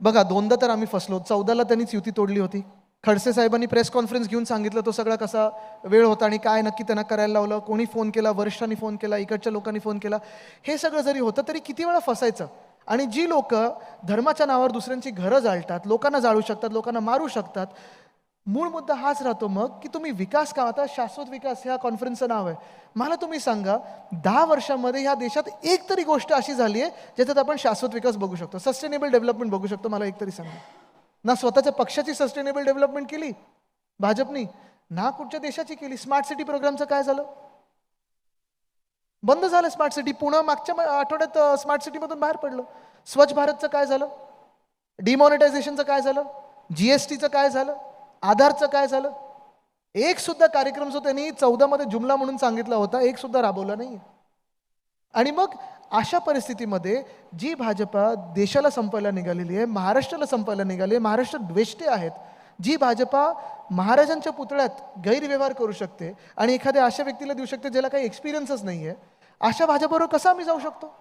बघा, दोनदा तर आम्ही फसलो. 14ला त्यांनीच युती तोडली होती. खडसे साहेबांनी प्रेस कॉन्फरन्स घेऊन सांगितलं तो सगळा कसा वेळ होता आणि काय नक्की त्यांना करायला लावलं, कोणी फोन केला, वरिष्ठांनी फोन केला, इकडच्या लोकांनी फोन केला. हे सगळं जरी होतं तरी किती वेळा फसायचं. आणि जी लोक धर्माच्या नावावर दुसऱ्यांची घरं जाळतात, लोकांना जाळू शकतात, लोकांना मारू शकतात, मूळ मुद्दा हाच राहतो मग की तुम्ही विकास का, आता शाश्वत विकास ह्या कॉन्फरन्सचं नाव आहे. मला तुम्ही सांगा, 10 वर्षामध्ये ह्या देशात एक तरी गोष्ट अशी झाली आहे ज्याच्यात आपण शाश्वत विकास बघू शकतो, सस्टेनेबल डेव्हलपमेंट बघू शकतो. मला एक तरी सांगा. ना स्वतःच्या पक्षाची सस्टेनेबल डेव्हलपमेंट केली भाजपनी, ना कुठच्या देशाची केली. स्मार्ट सिटी प्रोग्रामचं काय झालं? बंद झालं स्मार्ट सिटी. पुणे मागच्या आठवड्यात स्मार्ट सिटीमधून बाहेर पडलं. स्वच्छ भारतचं काय झालं? डिमॉनिटायझेशनचं काय झालं? जीएसटीचं काय झालं? आधारचं काय झालं? एक सुद्धा कार्यक्रम जो त्यांनी 14 मध्ये जुमला म्हणून सांगितला होता, एक सुद्धा राबवला नाही. आणि मग अशा परिस्थितीमध्ये जी भाजपा देशाला संपवायला निघालेली आहे, महाराष्ट्राला संपवायला निघाली आहे, महाराष्ट्र द्वेष्टे आहेत, जी भाजपा महाराजांच्या पुतळ्यात गैरव्यवहार करू शकते आणि एखाद्या अशा व्यक्तीला देऊ शकते ज्याला काही एक्सपिरियन्सच नाही आहे, अशा भाजपबरोबर कसं आम्ही जाऊ शकतो?